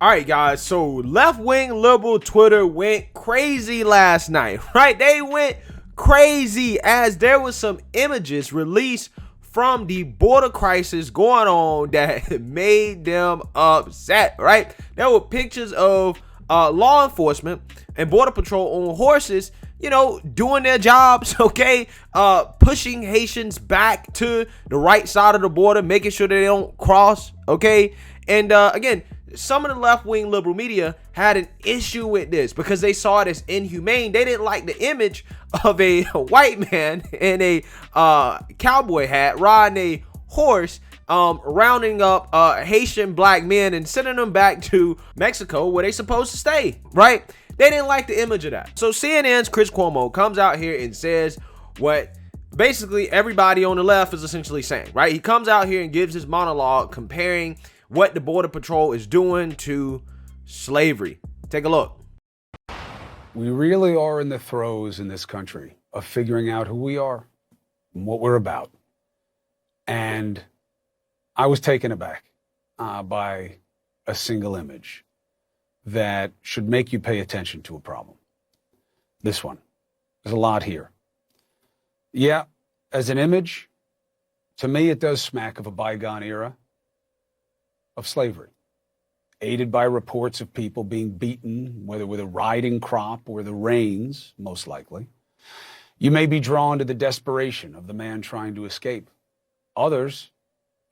All right, guys. So left-wing liberal Twitter went crazy last night, right? They went crazy as there was some images released from the border crisis going on that made them upset, right? There were pictures of law enforcement and border patrol on horses, doing their jobs, okay? Pushing Haitians back to the right side of the border, making sure that they don't cross, okay? And again, some of the left-wing liberal media had an issue with this because they saw it as inhumane. They didn't like the image of a white man in a cowboy hat riding a horse, rounding up Haitian black men and sending them back to Mexico where they supposed to stay, right? They didn't like the image of that. So CNN's Chris Cuomo comes out here and says what basically everybody on the left is essentially saying, right? He comes out here and gives his monologue comparing what the Border Patrol is doing to slavery. Take a look. We really are in the throes in this country of figuring out who we are and what we're about. And I was taken aback by a single image that should make you pay attention to a problem. This one. There's a lot here. Yeah, as an image, to me it does smack of a bygone era of slavery, aided by reports of people being beaten, whether with a riding crop or the reins, most likely. You may be drawn to the desperation of the man trying to escape. Others,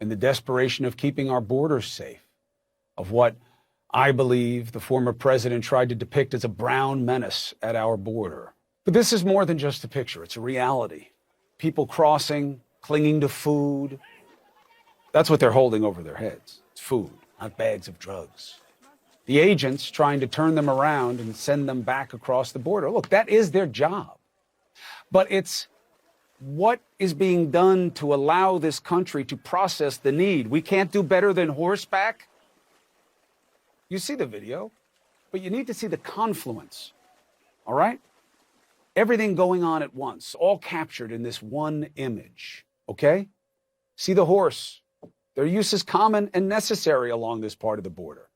in the desperation of keeping our borders safe, of what I believe the former president tried to depict as a brown menace at our border. But this is more than just a picture. It's a reality. People crossing, clinging to food. That's what they're holding over their heads. Food, not bags of drugs. The agents trying to turn them around and send them back across the border. Look, that is their job. But it's what is being done to allow this country to process the need. We can't do better than horseback. You see the video, but you need to see the confluence, all right? Everything going on at once, all captured in this one image, okay? See the horse. Their use is common and necessary along this part of the border.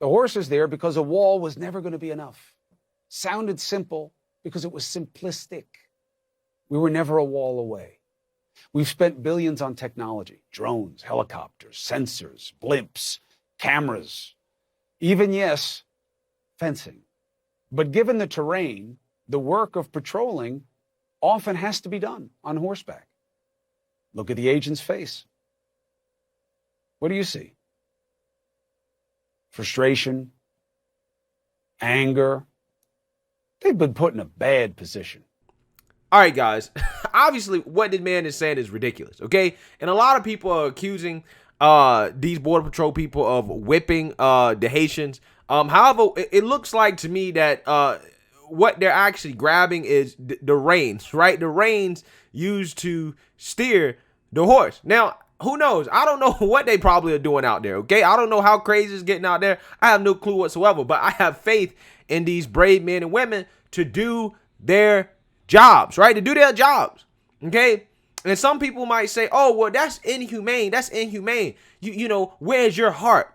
The horse is there because a wall was never going to be enough. Sounded simple because it was simplistic. We were never a wall away. We've spent billions on technology, drones, helicopters, sensors, blimps, cameras, even, yes, fencing. But given the terrain, the work of patrolling often has to be done on horseback. Look at the agent's face. What do you see? Frustration, anger. They've been put in a bad position. All right, guys. Obviously, what this man is saying is ridiculous, okay? And a lot of people are accusing these Border Patrol people of whipping the Haitians. However, it looks like to me that what they're actually grabbing is the reins, right? The reins used to steer the horse. Now, who knows? I don't know what they probably are doing out there, okay? I don't know how crazy it's getting out there. I have no clue whatsoever, but I have faith in these brave men and women to do their jobs, right? To do their jobs, okay? And some people might say, oh, well, that's inhumane. That's inhumane. You know, where's your heart?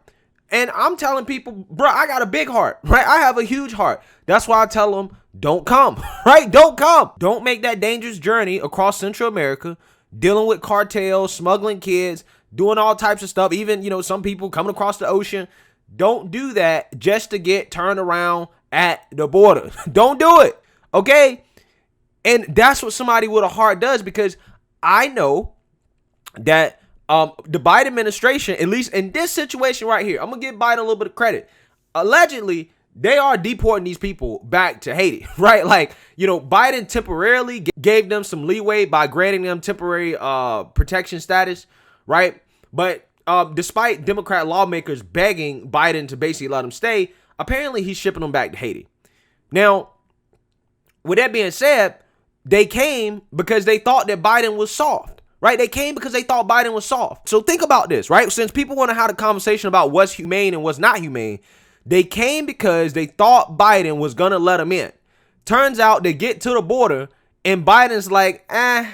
And I'm telling people, bro, I got a big heart, right? I have a huge heart. That's why I tell them, don't come, right? Don't come. Don't make that dangerous journey across Central America, dealing with cartels, smuggling kids, doing all types of stuff. Even, some people coming across the ocean. Don't do that just to get turned around at the border. Don't do it, okay? And that's what somebody with a heart does, because I know that the Biden administration, at least in this situation right here, I'm going to give Biden a little bit of credit. Allegedly, they are deporting these people back to Haiti, right? Like, Biden temporarily gave them some leeway by granting them temporary protection status, right? But despite Democrat lawmakers begging Biden to basically let them stay, apparently he's shipping them back to Haiti. Now, with that being said, they came because they thought that Biden was soft, right? They came because they thought Biden was soft. So think about this, right? Since people want to have a conversation about what's humane and what's not humane, they came because they thought Biden was going to let them in. Turns out they get to the border and Biden's like, I'm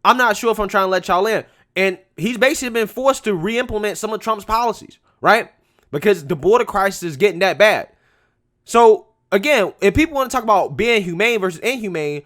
not sure if I'm trying to let y'all in. And he's basically been forced to re-implement some of Trump's policies, right? because the border crisis is getting that bad. So again, if people want to talk about being humane versus inhumane,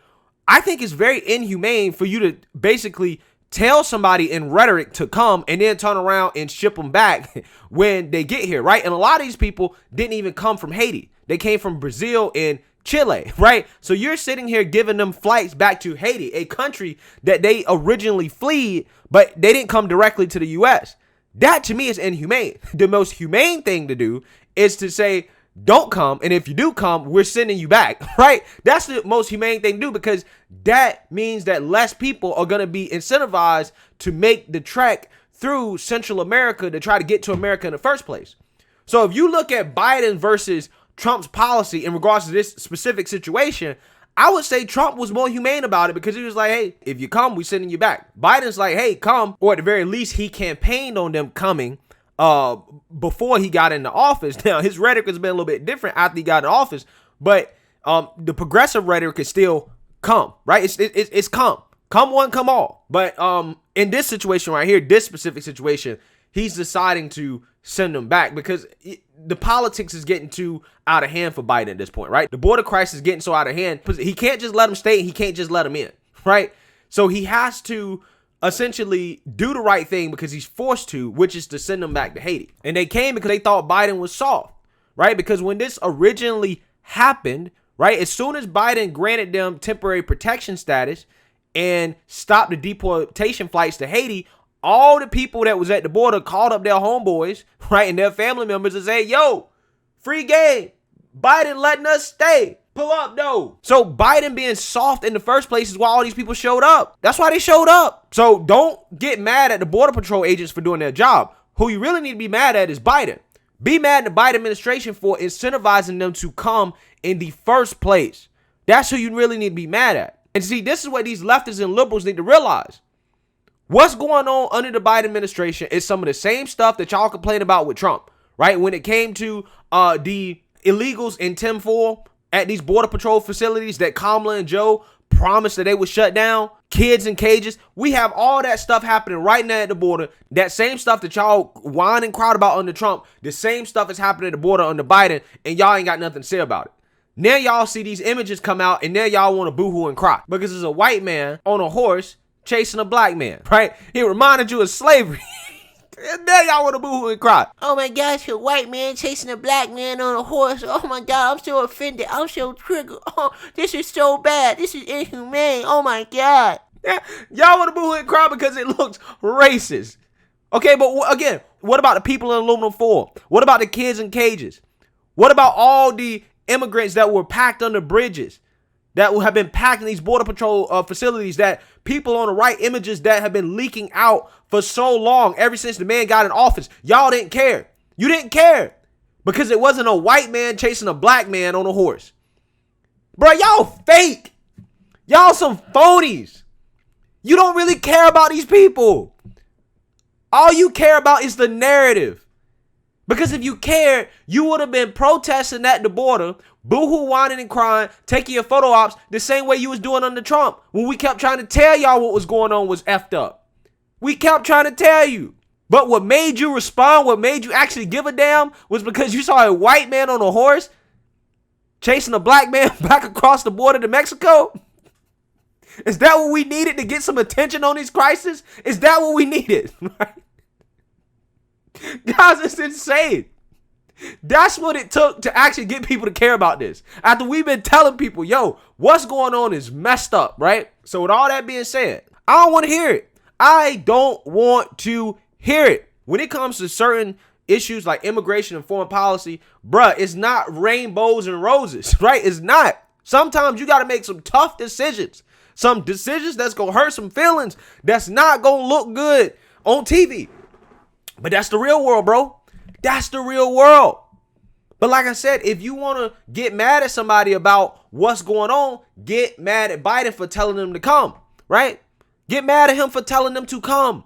I think it's very inhumane for you to basically tell somebody in rhetoric to come and then turn around and ship them back when they get here, right? And a lot of these people didn't even come from Haiti. They came from Brazil and Chile, right? So you're sitting here giving them flights back to Haiti, a country that they originally fled, but they didn't come directly to the U.S. That to me is inhumane. The most humane thing to do is to say, don't come, and if you do come, we're sending you back, right? That's the most humane thing to do, because that means that less people are going to be incentivized to make the trek through Central America to try to get to America in the first place. So if you look at Biden versus Trump's policy in regards to this specific situation, I would say Trump was more humane about it, because he was like, hey, if you come, we're sending you back. Biden's like, hey, come, or at the very least, he campaigned on them coming before he got into office. Now, his rhetoric has been a little bit different after he got in office, but the progressive rhetoric is still come, right? It's come one, come all. But in this situation right here, this specific situation, he's deciding to send them back because the politics is getting too out of hand for Biden at this point, right? The border crisis is getting so out of hand. He can't just let them stay. He can't just let them in, right? So he has to essentially do the right thing because he's forced to, which is to send them back to Haiti. And they came because they thought Biden was soft, right? Because when this originally happened, right, as soon as Biden granted them temporary protection status and stopped the deportation flights to Haiti, all the people that was at the border called up their homeboys, right, and their family members and say, yo, free game. Biden letting us stay. Pull up, though. So Biden being soft in the first place is why all these people showed up. That's why they showed up. So don't get mad at the Border Patrol agents for doing their job. Who you really need to be mad at is Biden. Be mad at the Biden administration for incentivizing them to come in the first place. That's who you really need to be mad at. And see, this is what these leftists and liberals need to realize. What's going on under the Biden administration is some of the same stuff that y'all complain about with Trump, right? When it came to the illegals in Tim 4 at these Border Patrol facilities that Kamala and Joe promised that they would shut down, kids in cages. We have all that stuff happening right now at the border. That same stuff that y'all whine and crowd about under Trump, the same stuff is happening at the border under Biden, and y'all ain't got nothing to say about it. Now y'all see these images come out, and now y'all want to boohoo and cry because there's a white man on a horse chasing a black man, right? He reminded you of slavery. And now y'all want to boohoo and cry. Oh my gosh, a white man chasing a black man on a horse. Oh my God, I'm so offended. I'm so triggered. Oh, this is so bad. This is inhumane. Oh my God. Yeah, y'all want to boohoo and cry because it looks racist. Okay, but again, what about the people in aluminum foil? What about the kids in cages? What about all the immigrants that were packed under bridges, that have been packed in these Border Patrol facilities, that people on the right images that have been leaking out for so long, ever since the man got in office? Y'all didn't care. You didn't care because it wasn't a white man chasing a black man on a horse. Bro, y'all fake. Y'all some phonies. You don't really care about these people. All you care about is the narrative. Because if you cared, you would have been protesting at the border, boohoo, whining and crying, taking your photo ops the same way you was doing under Trump when we kept trying to tell y'all what was going on was effed up. We kept trying to tell you. But what made you respond, what made you actually give a damn was because you saw a white man on a horse chasing a black man back across the border to Mexico. Is that what we needed to get some attention on this crisis? Is that what we needed? Guys, it's insane. That's what it took to actually get people to care about this. After we've been telling people, yo, what's going on is messed up, right? So with all that being said, I don't want to hear it. I don't want to hear it. When it comes to certain issues like immigration and foreign policy, bruh, it's not rainbows and roses, right? It's not. Sometimes you got to make some tough decisions. Some decisions that's going to hurt some feelings. That's not going to look good on TV. But that's the real world, bro. That's the real world. But like I said, if you want to get mad at somebody about what's going on, get mad at Biden for telling them to come, right? Get mad at him for telling them to come.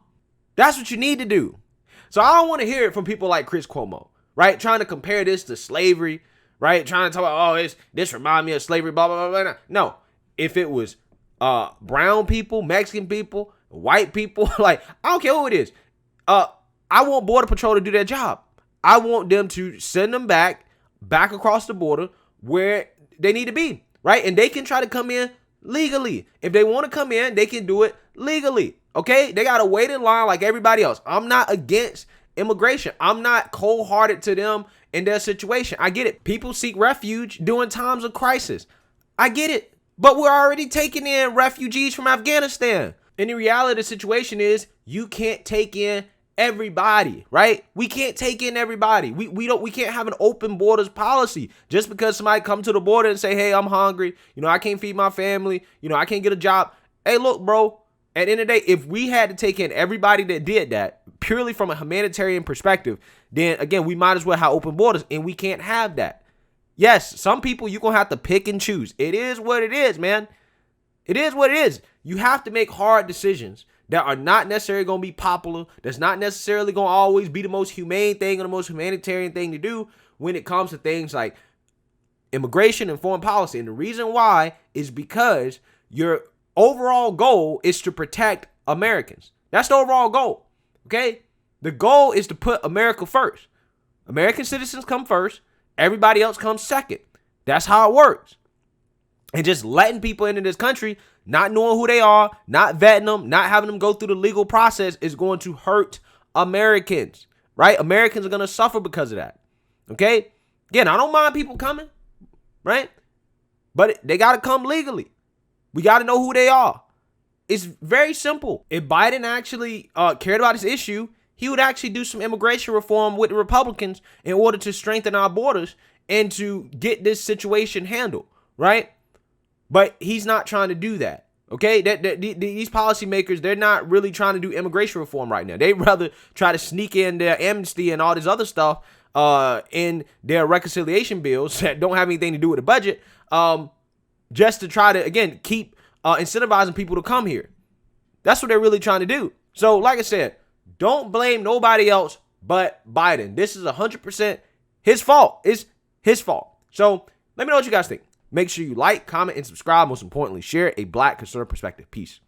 That's what you need to do. So I don't want to hear it from people like Chris Cuomo, right? Trying to compare this to slavery, right? Trying to talk about, oh, this remind me of slavery, blah, blah, blah, blah. No, if it was brown people, Mexican people, white people, like, I don't care who it is. I want Border Patrol to do their job. I want them to send them back across the border where they need to be, right? And they can try to come in legally. If they want to come in, they can do it legally, okay? They got to wait in line like everybody else. I'm not against immigration. I'm not cold-hearted to them in their situation. I get it. People seek refuge during times of crisis. I get it. But we're already taking in refugees from Afghanistan. And the reality of the situation is you can't take in everybody, right? We can't take in everybody. We can't have an open borders policy just because somebody come to the border and say, hey, I'm hungry. I can't feed my family. I can't get a job. Hey, look, bro, at the end of the day, if we had to take in everybody that did that purely from a humanitarian perspective, then again, we might as well have open borders, and we can't have that. Yes, some people you're going to have to pick and choose. It is what it is, man. It is what it is. You have to make hard decisions that are not necessarily going to be popular, that's not necessarily going to always be the most humane thing or the most humanitarian thing to do when it comes to things like immigration and foreign policy. And the reason why is because your overall goal is to protect Americans. That's the overall goal, okay? The goal is to put America first. American citizens come first. Everybody else comes second. That's how it works. And just letting people into this country, not knowing who they are, not vetting them, not having them go through the legal process is going to hurt Americans, right? Americans are going to suffer because of that, okay? Again, I don't mind people coming, right? But they got to come legally. We got to know who they are. It's very simple. If Biden actually cared about this issue, he would actually do some immigration reform with the Republicans in order to strengthen our borders and to get this situation handled, right? But he's not trying to do that, okay? These policymakers, they're not really trying to do immigration reform right now. They'd rather try to sneak in their amnesty and all this other stuff in their reconciliation bills that don't have anything to do with the budget, just to try to, again, keep incentivizing people to come here. That's what they're really trying to do. So, like I said, don't blame nobody else but Biden. This is 100% his fault. It's his fault. So, let me know what you guys think. Make sure you like, comment, and subscribe. Most importantly, share a Black conservative perspective. Peace.